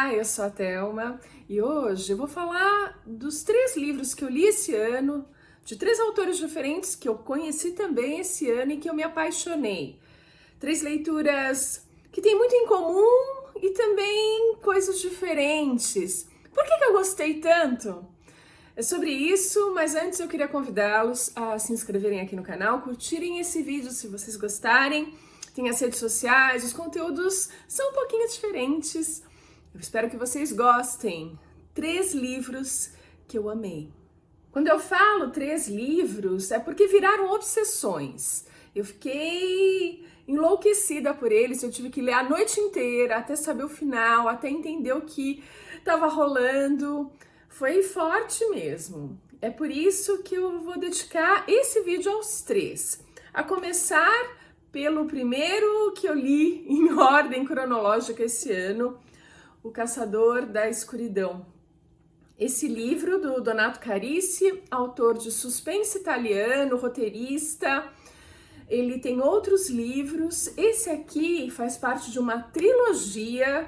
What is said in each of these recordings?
Olá, eu sou a Thelma e hoje eu vou falar dos 3 livros que eu li esse ano, de 3 autores diferentes que eu conheci também esse ano e que eu me apaixonei. 3 leituras que têm muito em comum e também coisas diferentes. Por que eu gostei tanto? É sobre isso, mas antes eu queria convidá-los a se inscreverem aqui no canal, curtirem esse vídeo se vocês gostarem. Tem as redes sociais, os conteúdos são um pouquinho diferentes. Eu espero que vocês gostem. 3 livros que eu amei. Quando eu falo 3 livros, é porque viraram obsessões. Eu fiquei enlouquecida por eles, eu tive que ler a noite inteira, até saber o final, até entender o que estava rolando. Foi forte mesmo. É por isso que eu vou dedicar esse vídeo aos 3. A começar pelo primeiro que eu li em ordem cronológica esse ano, O Caçador da Escuridão. Esse livro do Donato Carissy, autor de suspense italiano, roteirista. Ele tem outros livros. Esse aqui faz parte de uma trilogia,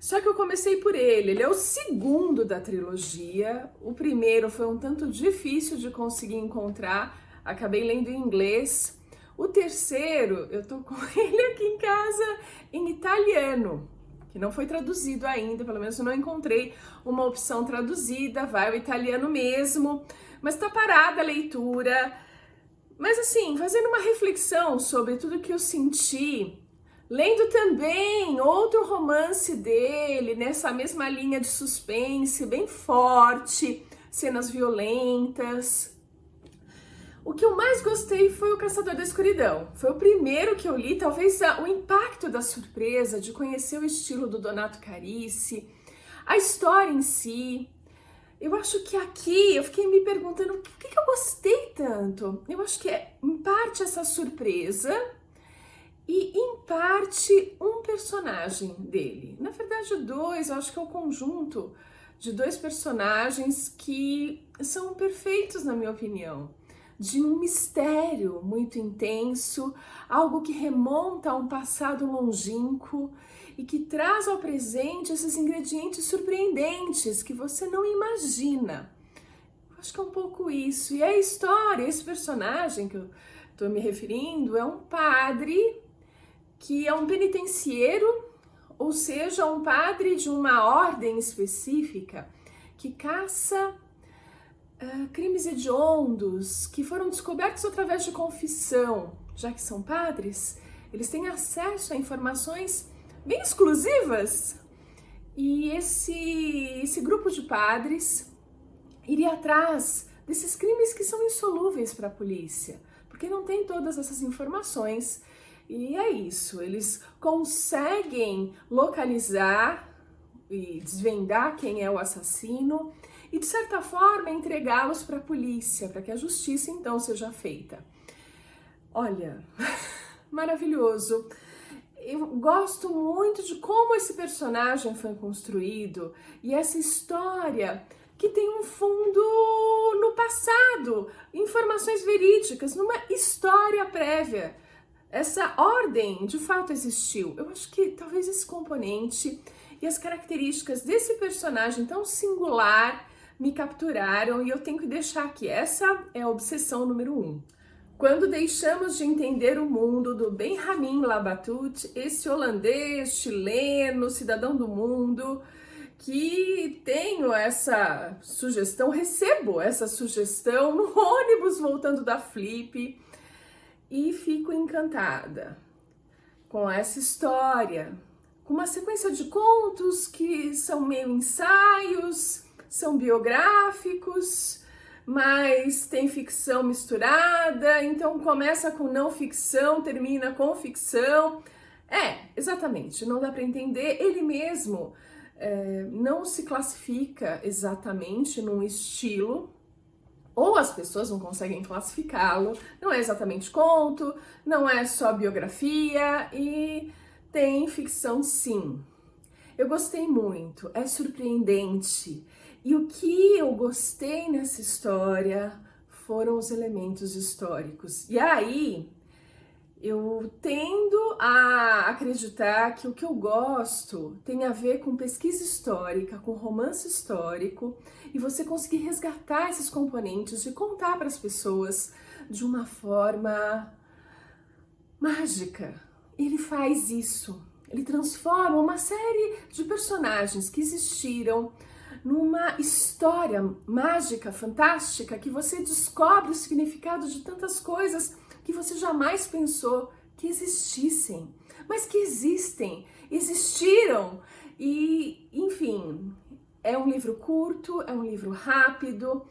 só que eu comecei por ele. Ele é o segundo da trilogia. O primeiro foi um tanto difícil de conseguir encontrar, acabei lendo em inglês. O terceiro, eu tô com ele aqui em casa em italiano, que não foi traduzido ainda, pelo menos eu não encontrei uma opção traduzida, vai o italiano mesmo, mas tá parada a leitura. Mas assim, fazendo uma reflexão sobre tudo que eu senti, lendo também outro romance dele, nessa mesma linha de suspense, bem forte, cenas violentas. O que eu mais gostei foi O Caçador da Escuridão. Foi o primeiro que eu li, talvez o impacto da surpresa de conhecer o estilo do Donato Carissy, a história em si. Eu acho que aqui eu fiquei me perguntando por que eu gostei tanto. Eu acho que é em parte essa surpresa e em parte um personagem dele. Na verdade, 2, eu acho que é o conjunto de 2 personagens que são perfeitos na minha opinião. De um mistério muito intenso, algo que remonta a um passado longínquo e que traz ao presente esses ingredientes surpreendentes que você não imagina. Acho que é um pouco isso. E a história, esse personagem que eu estou me referindo, é um padre que é um penitenciero, ou seja, um padre de uma ordem específica que caça crimes hediondos que foram descobertos através de confissão. Já que são padres, eles têm acesso a informações bem exclusivas. E esse grupo de padres iria atrás desses crimes que são insolúveis para a polícia, porque não tem todas essas informações. E é isso, eles conseguem localizar e desvendar quem é o assassino e, de certa forma, entregá-los para a polícia, para que a justiça, então, seja feita. Olha, maravilhoso. Eu gosto muito de como esse personagem foi construído e essa história que tem um fundo no passado, informações verídicas, numa história prévia. Essa ordem, de fato, existiu. Eu acho que talvez esse componente e as características desse personagem tão singular me capturaram e eu tenho que deixar aqui. Essa é a obsessão número 1. Quando deixamos de entender o mundo do Benjamin Labatut, esse holandês, chileno, cidadão do mundo, que tenho essa sugestão, recebo essa sugestão no ônibus voltando da Flip e fico encantada com essa história, com uma sequência de contos que são meio ensaios, são biográficos, mas tem ficção misturada, então começa com não ficção, termina com ficção. Exatamente, não dá para entender. Ele mesmo não se classifica exatamente num estilo, ou as pessoas não conseguem classificá-lo. Não é exatamente conto, não é só biografia e tem ficção sim. Eu gostei muito, é surpreendente. E o que eu gostei nessa história foram os elementos históricos. E aí, Eu tendo a acreditar que o que eu gosto tem a ver com pesquisa histórica, com romance histórico, e você conseguir resgatar esses componentes e contar para as pessoas de uma forma mágica. Ele faz isso. Ele transforma uma série de personagens que existiram numa história mágica, fantástica, que você descobre o significado de tantas coisas que você jamais pensou que existissem, mas que existem, existiram. E, enfim, é um livro curto, é um livro rápido,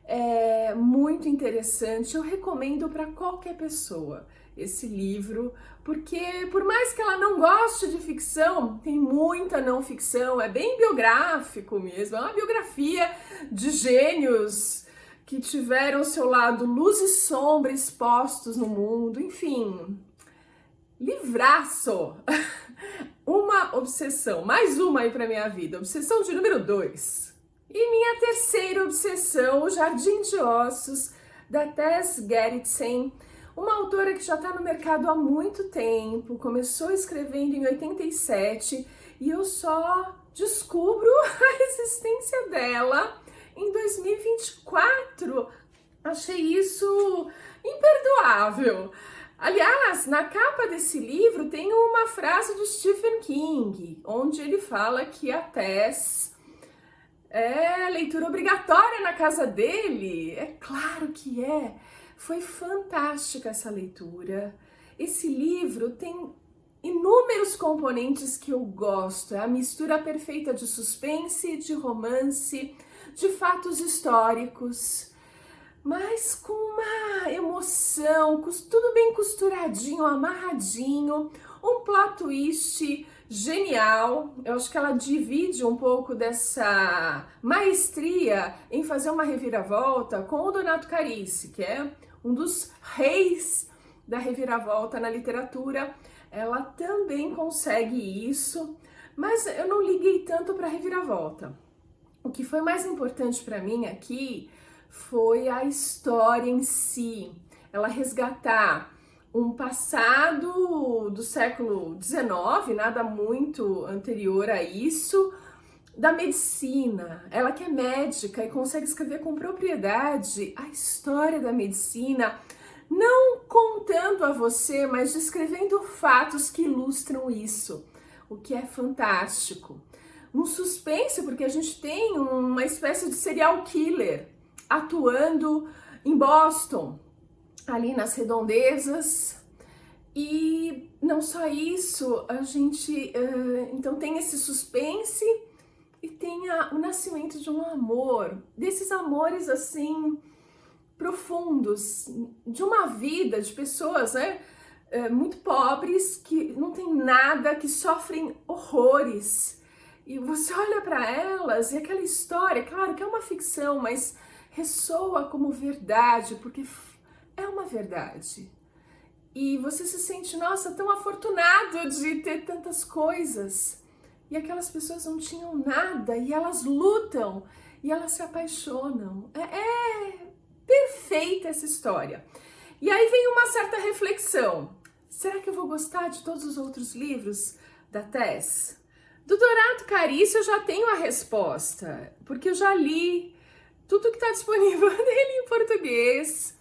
é muito interessante. Eu recomendo para qualquer pessoa esse livro, porque por mais que ela não goste de ficção, tem muita não ficção, é bem biográfico mesmo, é uma biografia de gênios que tiveram seu lado luz e sombra expostos no mundo, enfim, livraço! Uma obsessão, mais uma aí pra minha vida, obsessão de número 2. E minha terceira obsessão, O Jardim de Ossos, da Tess Gerritsen, uma autora que já está no mercado há muito tempo, começou escrevendo em 87 e eu só descubro a existência dela em 2024. Achei isso imperdoável. Aliás, na capa desse livro tem uma frase do Stephen King, onde ele fala que a Tess é leitura obrigatória na casa dele. É claro que é. Foi fantástica essa leitura. Esse livro tem inúmeros componentes que eu gosto. É a mistura perfeita de suspense, de romance, de fatos históricos, mas com uma emoção, tudo bem costuradinho, amarradinho, um plot twist genial. Eu acho que ela divide um pouco dessa maestria em fazer uma reviravolta com o Donato Carisse, que é um dos reis da reviravolta na literatura. Ela também consegue isso, mas eu não liguei tanto para a reviravolta. O que foi mais importante para mim aqui foi a história em si. Ela resgatar um passado do século XIX, nada muito anterior a isso, da medicina. Ela que é médica e consegue escrever com propriedade a história da medicina, não contando a você, mas descrevendo fatos que ilustram isso, o que é fantástico. Um suspense, porque a gente tem uma espécie de serial killer atuando em Boston, ali nas redondezas. E não só isso, a gente então tem esse suspense e tem o nascimento de um amor, desses amores assim profundos, de uma vida de pessoas, né, muito pobres, que não tem nada, que sofrem horrores. E você olha para elas e aquela história, claro que é uma ficção, mas ressoa como verdade, porque é uma verdade. E você se sente, nossa, tão afortunado de ter tantas coisas. E aquelas pessoas não tinham nada e elas lutam e elas se apaixonam. É perfeita essa história. E aí vem uma certa reflexão. Será que eu vou gostar de todos os outros livros da Tess? Do Donato Carisse eu já tenho a resposta, porque eu já li tudo que está disponível dele em português.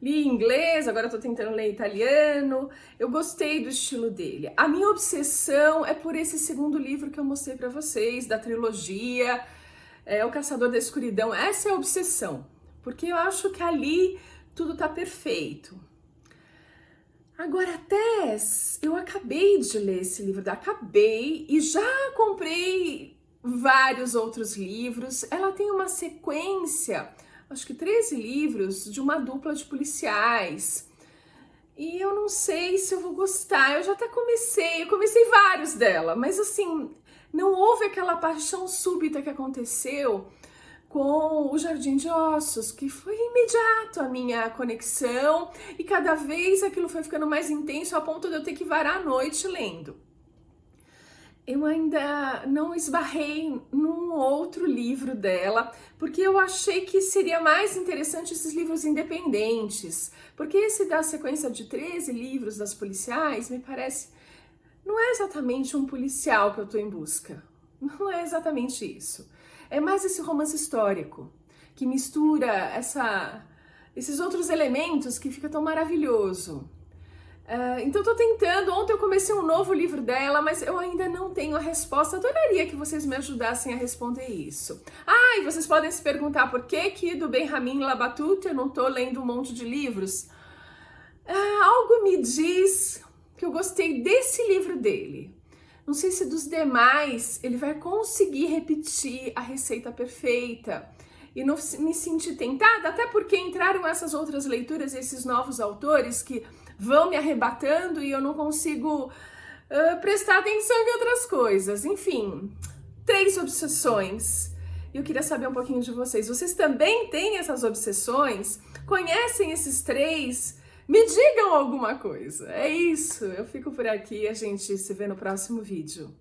Li em inglês, agora estou tentando ler italiano. Eu gostei do estilo dele. A minha obsessão é por esse segundo livro que eu mostrei para vocês, da trilogia, O Caçador da Escuridão. Essa é a obsessão, porque eu acho que ali tudo tá perfeito. Agora, Tess, eu acabei de ler esse livro, acabei, e já comprei vários outros livros. Ela tem uma sequência, acho que 13 livros, de uma dupla de policiais. E eu não sei se eu vou gostar. Eu já até comecei vários dela, mas assim, não houve aquela paixão súbita que aconteceu com O Jardim de Ossos, que foi imediato a minha conexão, e cada vez aquilo foi ficando mais intenso a ponto de eu ter que varar a noite lendo. eu ainda não esbarrei num outro livro dela, porque eu achei que seria mais interessante esses livros independentes. Porque esse da sequência de 13 livros das policiais, me parece, não é exatamente um policial que eu estou em busca. Não é exatamente isso. É mais esse romance histórico, que mistura esses outros elementos que fica tão maravilhoso. Então tô tentando, ontem eu comecei um novo livro dela, mas eu ainda não tenho a resposta. Adoraria que vocês me ajudassem a responder isso. E vocês podem se perguntar por que do Benjamin Labatut eu não tô lendo um monte de livros. Algo me diz que eu gostei desse livro dele. Não sei se dos demais ele vai conseguir repetir a receita perfeita. E não me senti tentada, até porque entraram essas outras leituras, esses novos autores que vão me arrebatando e eu não consigo prestar atenção em outras coisas. Enfim, 3 obsessões. Eu queria saber um pouquinho de vocês. Vocês também têm essas obsessões? Conhecem esses 3? Me digam alguma coisa. É isso, eu fico por aqui e a gente se vê no próximo vídeo.